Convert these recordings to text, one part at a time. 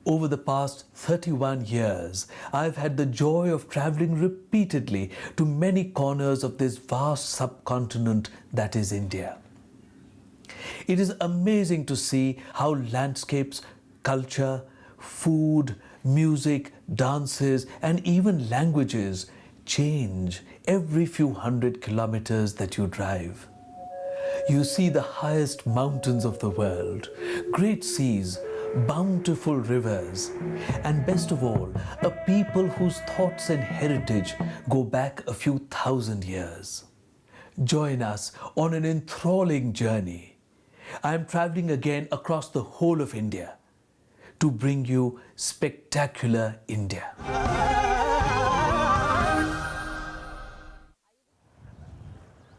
Over the past 31 years, I've had the joy of traveling repeatedly to many corners of this vast subcontinent that is India. It is amazing to see how landscapes, culture, food, music, dances, and even languages change every few hundred kilometers that you drive. You see the highest mountains of the world, great seas, bountiful rivers, and best of all, a people whose thoughts and heritage go back a few thousand years. Join us on an enthralling journey. I am traveling again across the whole of India to bring you spectacular India.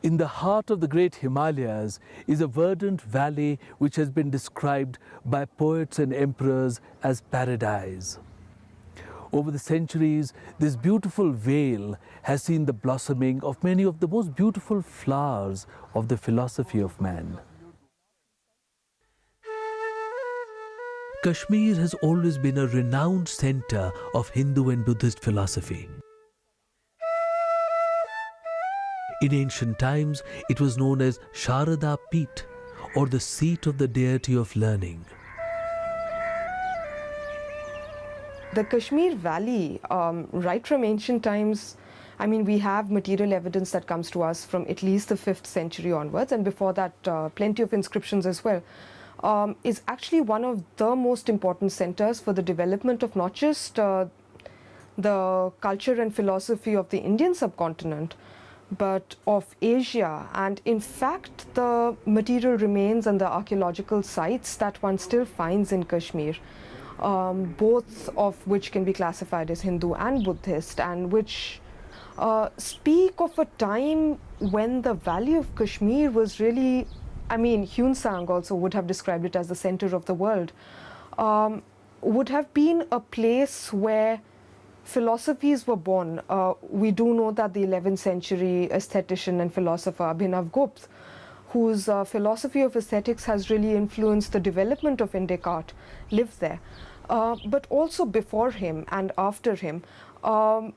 In the heart of the great Himalayas is a verdant valley which has been described by poets and emperors as paradise. Over the centuries, this beautiful vale has seen the blossoming of many of the most beautiful flowers of the philosophy of man. Kashmir has always been a renowned center of Hindu and Buddhist philosophy. In ancient times, it was known as Sharada Peeth, or the seat of the deity of learning. The Kashmir Valley, right from ancient times, we have material evidence that comes to us from at least the 5th century onwards, and before that, plenty of inscriptions as well, is actually one of the most important centers for the development of not just the culture and philosophy of the Indian subcontinent, but of Asia. And in fact, the material remains and the archaeological sites that one still finds in Kashmir, both of which can be classified as Hindu and Buddhist, and which speak of a time when the Valley of Kashmir was really, Hyun Sang also would have described it as the center of the world, would have been a place where philosophies were born. We do know that the 11th century aesthetician and philosopher Abhinav Gupta, whose philosophy of aesthetics has really influenced the development of Indic art, lived there. But also before him and after him, the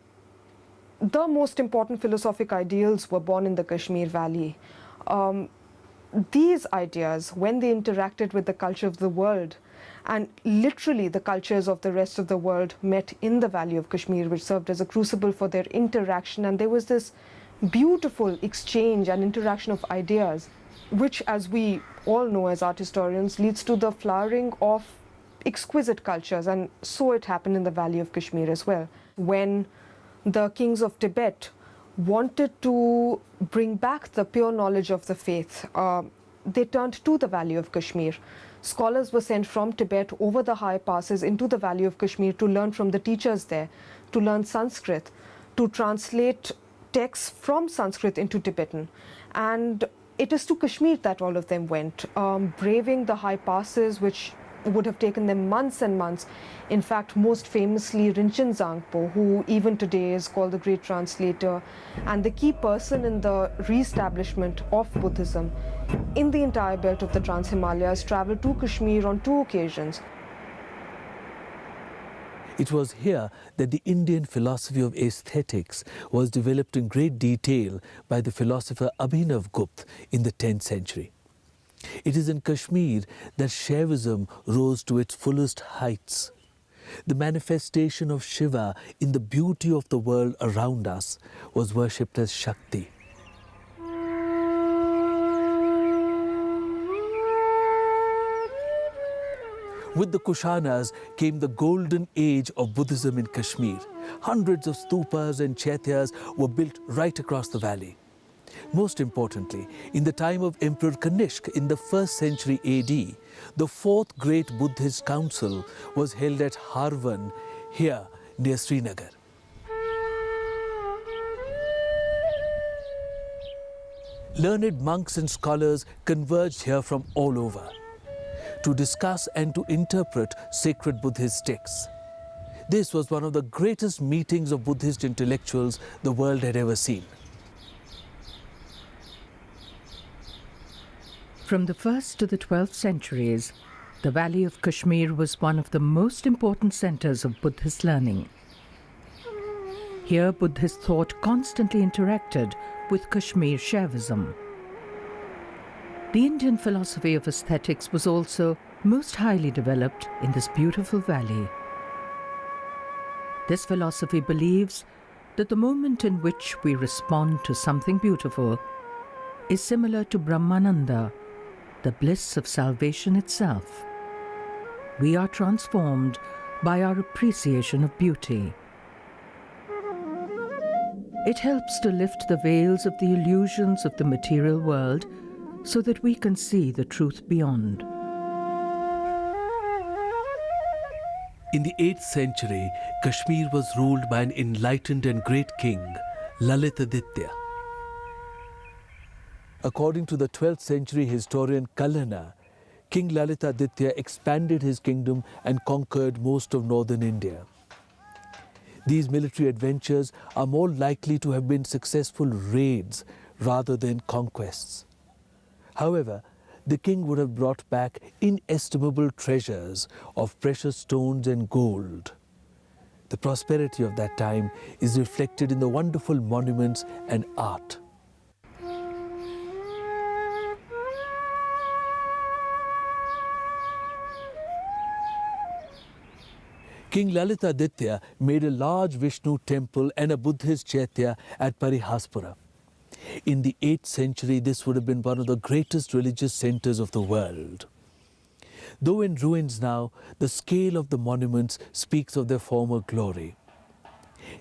most important philosophic ideals were born in the Kashmir Valley. These ideas, when they interacted with the culture of the world, and literally the cultures of the rest of the world met in the Valley of Kashmir, which served as a crucible for their interaction, and there was this beautiful exchange and interaction of ideas, which, as we all know as art historians, leads to the flowering of exquisite cultures. And so it happened in the Valley of Kashmir as well. When the kings of Tibet wanted to bring back the pure knowledge of the faith, they turned to the Valley of Kashmir. Scholars were sent from Tibet over the high passes into the Valley of Kashmir to learn from the teachers there, to learn Sanskrit, to translate texts from Sanskrit into Tibetan. And it is to Kashmir that all of them went, braving the high passes, which would have taken them months and months. In fact, most famously, Rinchen Zangpo, who even today is called the great translator and the key person in the re-establishment of Buddhism in the entire belt of the Trans-Himalayas, traveled to Kashmir on 2 occasions. It was here that the Indian philosophy of aesthetics was developed in great detail by the philosopher Abhinav Gupta in the 10th century. It is in Kashmir that Shaivism rose to its fullest heights. The manifestation of Shiva in the beauty of the world around us was worshipped as Shakti. With the Kushanas came the golden age of Buddhism in Kashmir. Hundreds of stupas and chaityas were built right across the valley. Most importantly, in the time of Emperor Kanishk in the 1st century AD, the 4th Great Buddhist Council was held at Harvan, here near Srinagar. Learned monks and scholars converged here from all over to discuss and to interpret sacred Buddhist texts. This was one of the greatest meetings of Buddhist intellectuals the world had ever seen. From the 1st to the 12th centuries, The valley of Kashmir was one of the most important centers of Buddhist learning. Here, Buddhist thought constantly interacted with Kashmir Shaivism. The Indian philosophy of aesthetics was also most highly developed in this beautiful valley. This philosophy believes that the moment in which we respond to something beautiful is similar to Brahmananda, the bliss of salvation itself. We are transformed by our appreciation of beauty. It helps to lift the veils of the illusions of the material world so that we can see the truth beyond. In the 8th century, Kashmir was ruled by an enlightened and great king, Lalitaditya. According to the 12th century historian Kalana, King Lalitaditya expanded his kingdom and conquered most of northern India. These military adventures are more likely to have been successful raids rather than conquests. However, the king would have brought back inestimable treasures of precious stones and gold. The prosperity of that time is reflected in the wonderful monuments and art. King Lalitaditya made a large Vishnu temple and a Buddhist chaitya at Parihaspura. In the 8th century, this would have been one of the greatest religious centers of the world. Though in ruins now, the scale of the monuments speaks of their former glory.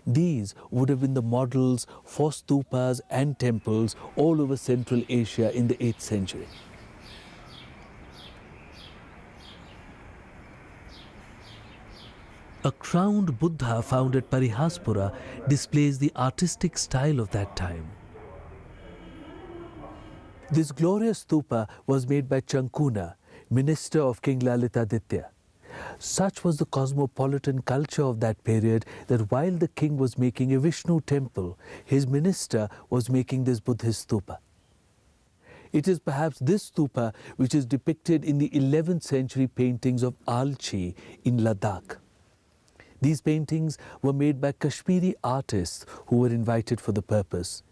These would have been the models for stupas and temples all over Central Asia in the 8th century. A crowned Buddha found at Parihaspura displays the artistic style of that time. This glorious stupa was made by Chankuna, minister of King Lalitaditya. Such was the cosmopolitan culture of that period that while the king was making a Vishnu temple, his minister was making this Buddhist stupa. It is perhaps this stupa which is depicted in the 11th century paintings of Alchi in Ladakh. These paintings were made by Kashmiri artists who were invited for the purpose.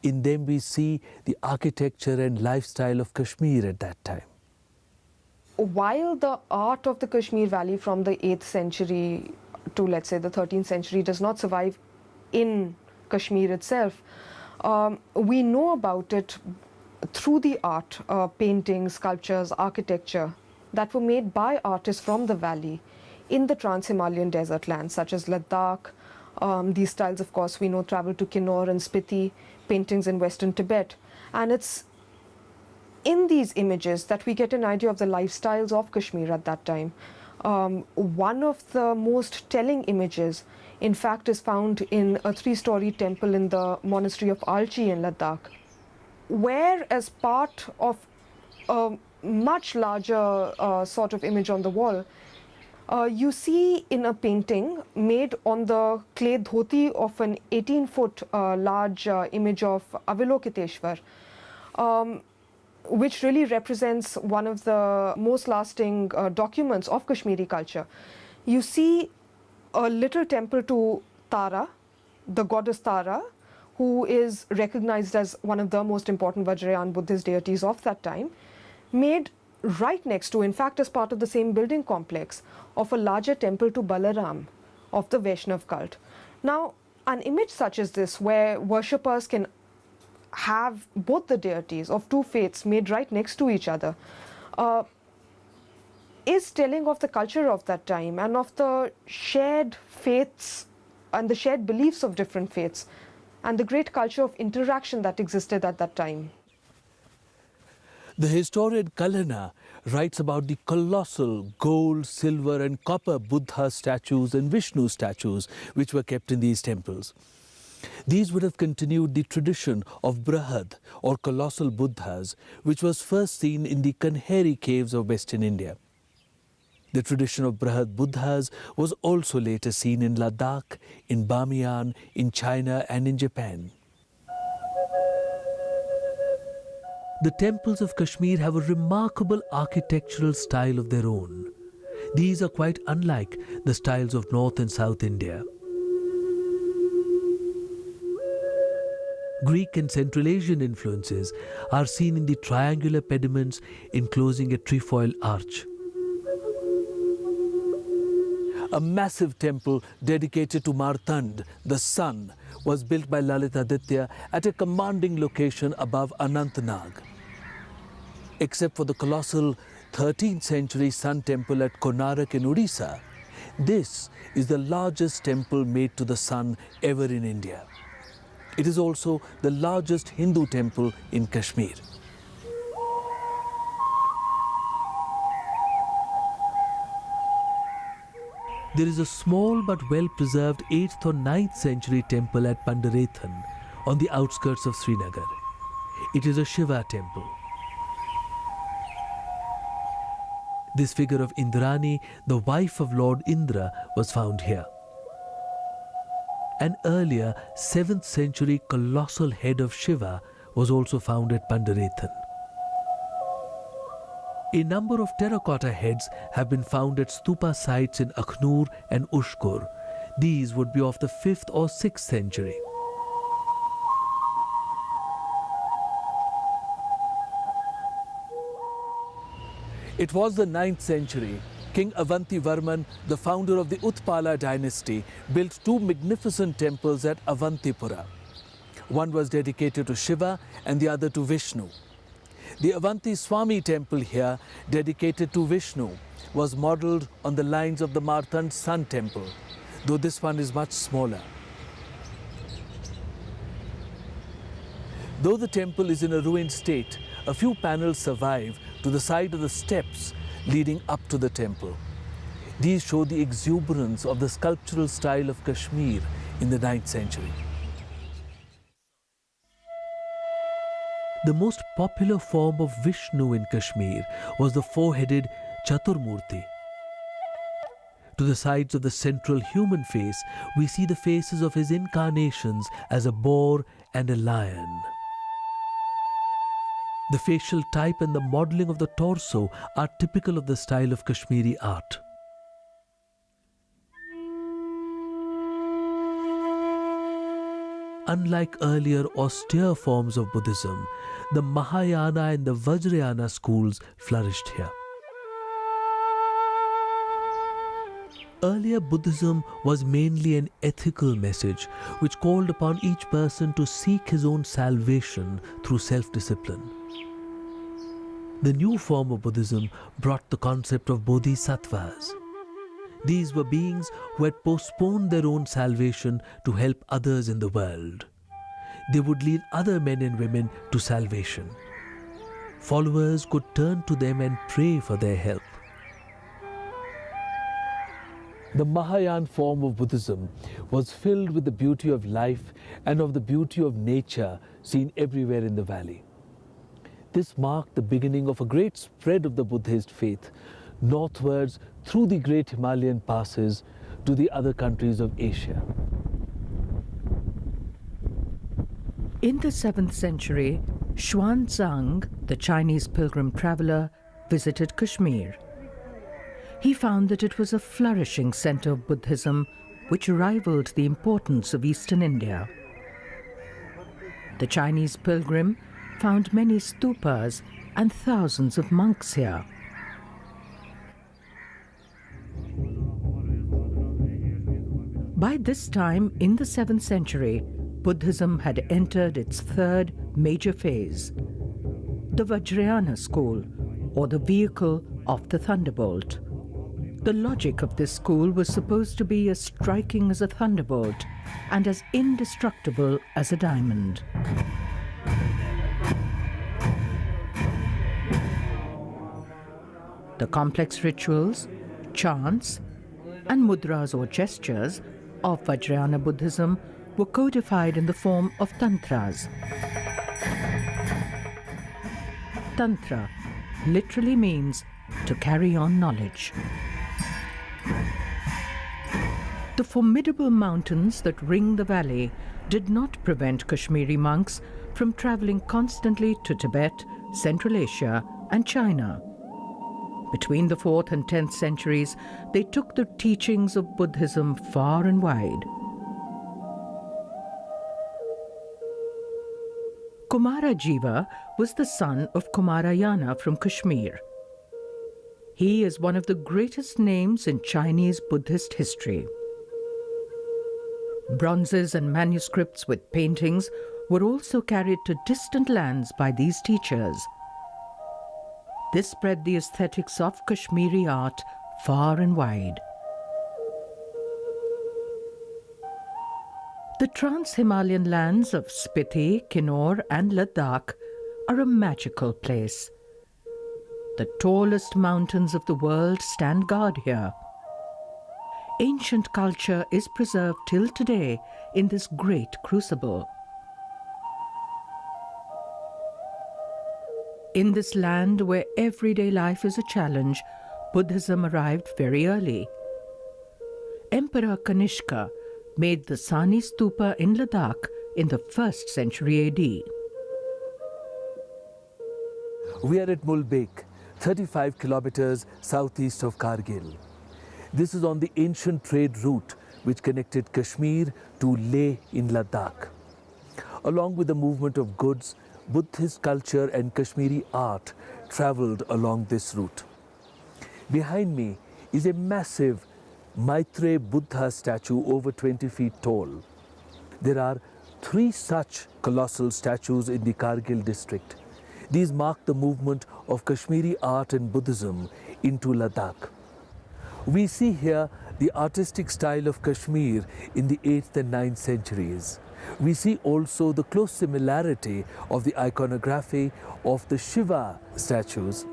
In them we see the architecture and lifestyle of Kashmir at that time. While the art of the Kashmir Valley from the 8th century to, let's say, the 13th century does not survive in Kashmir itself, we know about it through the art, paintings, sculptures, architecture that were made by artists from the valley in the trans-Himalayan desert lands such as Ladakh. These styles, of course, we know travel to Kinnaur and Spiti, paintings in western Tibet. And it's in these images that we get an idea of the lifestyles of Kashmir at that time. One of the most telling images, in fact, is found in a 3-story temple in the monastery of Alchi in Ladakh, where as part of a much larger sort of image on the wall, you see in a painting made on the clay dhoti of an 18-foot large image of Avalokiteshwar, which really represents one of the most lasting documents of Kashmiri culture. You see a little temple to Tara, the goddess Tara, who is recognized as one of the most important Vajrayana Buddhist deities of that time, made right next to, in fact, as part of the same building complex, of a larger temple to Balaram of the Vaishnav cult. Now, an image such as this, where worshippers can have both the deities of two faiths made right next to each other, is telling of the culture of that time and of the shared faiths and the shared beliefs of different faiths and the great culture of interaction that existed at that time. The historian Kalana writes about the colossal gold, silver and copper Buddha statues and Vishnu statues which were kept in these temples. These would have continued the tradition of Brahad or colossal Buddhas, which was first seen in the Kanheri caves of Western India. The tradition of Brahad Buddhas was also later seen in Ladakh, in Bamiyan, in China and in Japan. The temples of Kashmir have a remarkable architectural style of their own. These are quite unlike the styles of North and South India. Greek and Central Asian influences are seen in the triangular pediments enclosing a trefoil arch. A massive temple dedicated to Martand, the sun, was built by Lalitaditya at a commanding location above Anantnag. Except for the colossal 13th century sun temple at Konarak in Odisha, this is the largest temple made to the sun ever in India. It is also the largest Hindu temple in Kashmir. There is a small but well-preserved 8th or 9th century temple at Pandarethan on the outskirts of Srinagar. It is a Shiva temple. This figure of Indrani, the wife of Lord Indra, was found here. An earlier 7th century colossal head of Shiva was also found at Pandarethan. A number of terracotta heads have been found at stupa sites in Akhnur and Ushkur. These would be of the 5th or 6th century. It was the 9th century. King Avanti Varman, the founder of the Utpala dynasty, built two magnificent temples at Avantipura. One was dedicated to Shiva and the other to Vishnu. The Avanti Swami temple here, dedicated to Vishnu, was modelled on the lines of the Martand Sun temple, though this one is much smaller. Though the temple is in a ruined state, a few panels survive to the side of the steps leading up to the temple. These show the exuberance of the sculptural style of Kashmir in the 9th century. The most popular form of Vishnu in Kashmir was the four-headed Chaturmurti. To the sides of the central human face, we see the faces of his incarnations as a boar and a lion. The facial type and the modelling of the torso are typical of the style of Kashmiri art. Unlike earlier austere forms of Buddhism, the Mahayana and the Vajrayana schools flourished here. Earlier Buddhism was mainly an ethical message which called upon each person to seek his own salvation through self-discipline. The new form of Buddhism brought the concept of Bodhisattvas. These were beings who had postponed their own salvation to help others in the world. They would lead other men and women to salvation. Followers could turn to them and pray for their help. The Mahayana form of Buddhism was filled with the beauty of life and of the beauty of nature seen everywhere in the valley. This marked the beginning of a great spread of the Buddhist faith northwards through the great Himalayan passes to the other countries of Asia. In the 7th century, Xuanzang, the Chinese pilgrim traveler, visited Kashmir. He found that it was a flourishing center of Buddhism which rivaled the importance of Eastern India. The Chinese pilgrim found many stupas and thousands of monks here. By this time, in the 7th century, Buddhism had entered its third major phase, the Vajrayana School, or the vehicle of the thunderbolt. The logic of this school was supposed to be as striking as a thunderbolt and as indestructible as a diamond. The complex rituals, chants, and mudras or gestures of Vajrayana Buddhism were codified in the form of Tantras. Tantra literally means to carry on knowledge. The formidable mountains that ring the valley did not prevent Kashmiri monks from traveling constantly to Tibet, Central Asia, and China. Between the 4th and 10th centuries, they took the teachings of Buddhism far and wide. Kumara Jiva was the son of Kumarayana from Kashmir. He is one of the greatest names in Chinese Buddhist history. Bronzes and manuscripts with paintings were also carried to distant lands by these teachers. This spread the aesthetics of Kashmiri art far and wide. The trans-Himalayan lands of Spiti, Kinnaur and Ladakh are a magical place. The tallest mountains of the world stand guard here. Ancient culture is preserved till today in this great crucible. In this land where everyday life is a challenge, Buddhism arrived very early. Emperor Kanishka made the Sani Stupa in Ladakh in the 1st century AD. We are at Mulbek, 35 kilometers southeast of Kargil. This is on the ancient trade route which connected Kashmir to Leh in Ladakh. Along with the movement of goods, Buddhist culture and Kashmiri art traveled along this route. Behind me is a massive Maitreya Buddha statue over 20 feet tall. There are 3 such colossal statues in the Kargil district. These mark the movement of Kashmiri art and Buddhism into Ladakh. We see here the artistic style of Kashmir in the 8th and 9th centuries. We see also the close similarity of the iconography of the Shiva statues.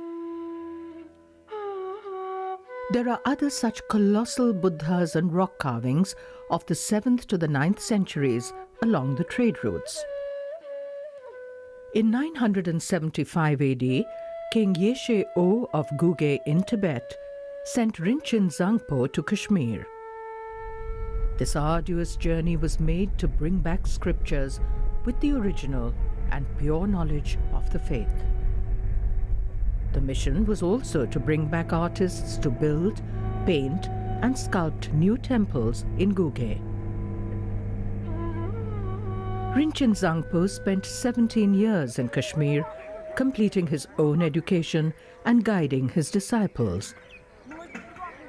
There are other such colossal Buddhas and rock carvings of the 7th to the 9th centuries along the trade routes. In 975 AD, King Yeshe O of Guge in Tibet sent Rinchen Zangpo to Kashmir. This arduous journey was made to bring back scriptures with the original and pure knowledge of the faith. The mission was also to bring back artists to build, paint, and sculpt new temples in Guge. Rinchen Zangpo spent 17 years in Kashmir, completing his own education and guiding his disciples.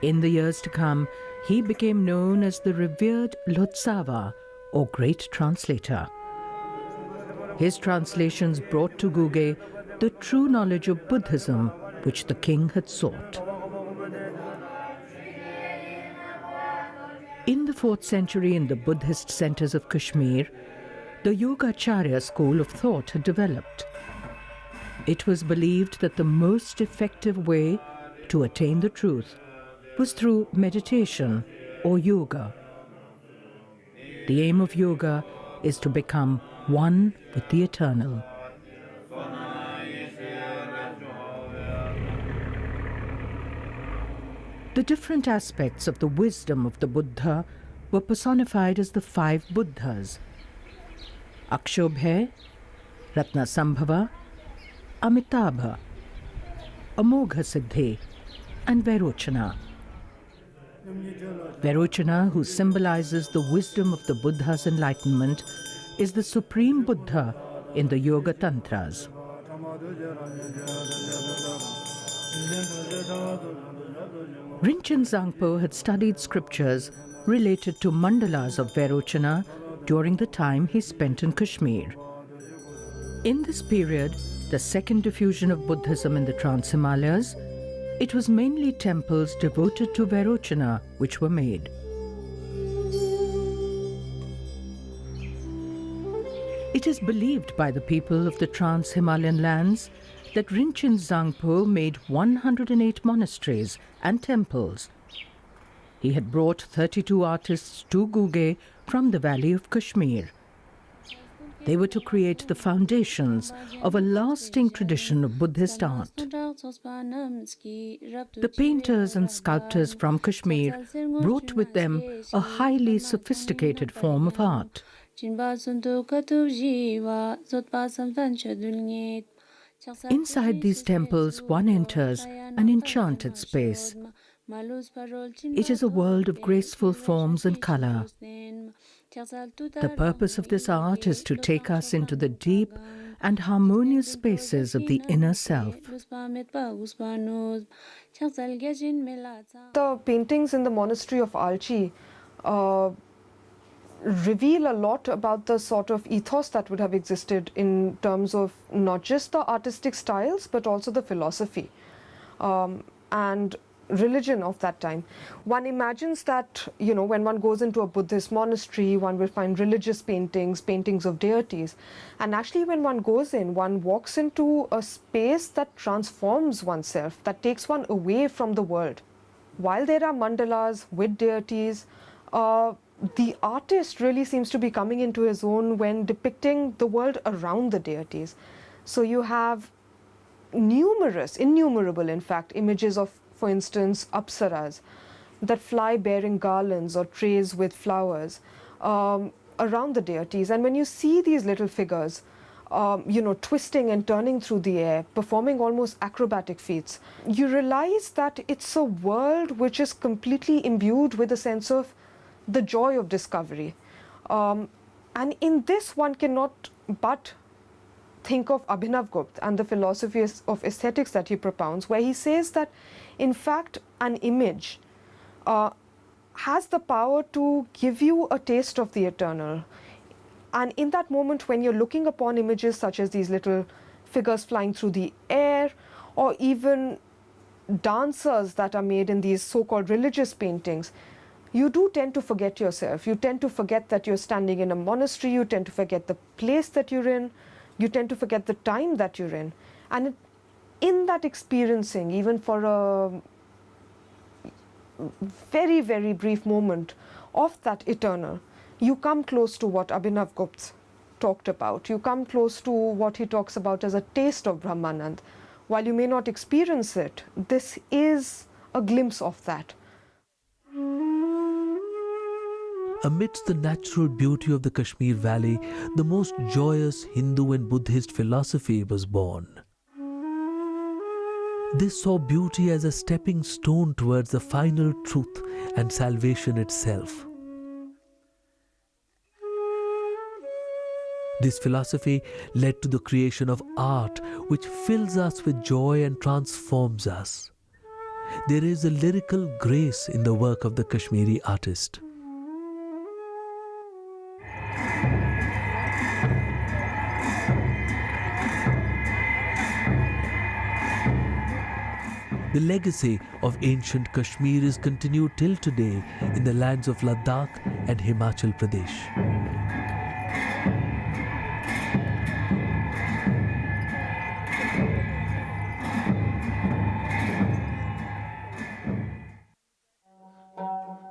In the years to come, he became known as the revered Lhotsava, or Great Translator. His translations brought to Guge the true knowledge of Buddhism which the king had sought. In the 4th century, in the Buddhist centers of Kashmir, the Yogacharya school of thought had developed. It was believed that the most effective way to attain the truth was through meditation or yoga. The aim of yoga is to become one with the eternal. The different aspects of the wisdom of the Buddha were personified as the 5 Buddhas: Akshobhya, Ratnasambhava, Amitabha, Amogha Siddhi, and Vairochana. Vairochana, who symbolizes the wisdom of the Buddha's enlightenment, is the supreme Buddha in the Yoga Tantras. Rinchen Zangpo had studied scriptures related to mandalas of Vairochana during the time he spent in Kashmir. In this period, the second diffusion of Buddhism in the Trans-Himalayas, it was mainly temples devoted to Vairochana which were made. It is believed by the people of the Trans-Himalayan lands that Rinchen Zangpo made 108 monasteries and temples. He had brought 32 artists to Guge from the valley of Kashmir. They were to create the foundations of a lasting tradition of Buddhist art. The painters and sculptors from Kashmir brought with them a highly sophisticated form of art. Inside these temples, one enters an enchanted space. It is a world of graceful forms and color. The purpose of this art is to take us into the deep and harmonious spaces of the inner self. The paintings in the monastery of Alchi reveal a lot about the sort of ethos that would have existed in terms of not just the artistic styles but also the philosophy and religion of that time. One imagines that, when one goes into a Buddhist monastery, one will find religious paintings, paintings of deities. And actually when one goes in, one walks into a space that transforms oneself, that takes one away from the world. While there are mandalas with deities, the artist really seems to be coming into his own when depicting the world around the deities. So you have innumerable in fact, images of, for instance, apsaras that fly bearing garlands or trays with flowers around the deities. And when you see these little figures, twisting and turning through the air, performing almost acrobatic feats, you realize that it's a world which is completely imbued with a sense of the joy of discovery. And in this, one cannot but think of Abhinavgupta and the philosophy of aesthetics that he propounds, where he says that, in fact, an image has the power to give you a taste of the eternal. And in that moment, when you're looking upon images such as these little figures flying through the air, or even dancers that are made in these so-called religious paintings, you do tend to forget yourself. You tend to forget that you're standing in a monastery. You tend to forget the place that you're in. You tend to forget the time that you're in. And in that experiencing, even for a very, very brief moment of that eternal, you come close to what Abhinavgupta talked about. You come close to what he talks about as a taste of Brahmanand. While you may not experience it, this is a glimpse of that. Amidst the natural beauty of the Kashmir Valley, the most joyous Hindu and Buddhist philosophy was born. This saw beauty as a stepping stone towards the final truth and salvation itself. This philosophy led to the creation of art, which fills us with joy and transforms us. There is a lyrical grace in the work of the Kashmiri artist. The legacy of ancient Kashmir is continued till today in the lands of Ladakh and Himachal Pradesh.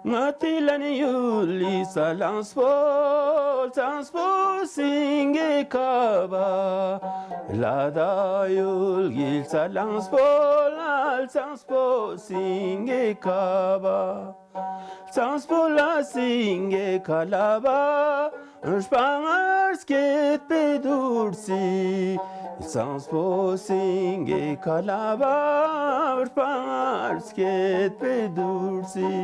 Matilani yuli salanspol singe kaba lada yul gil salanspol al sanspol singe kaba sanspol singe kalaba spangars ket pedursi sanspol singe kalaba spangars ket pedursi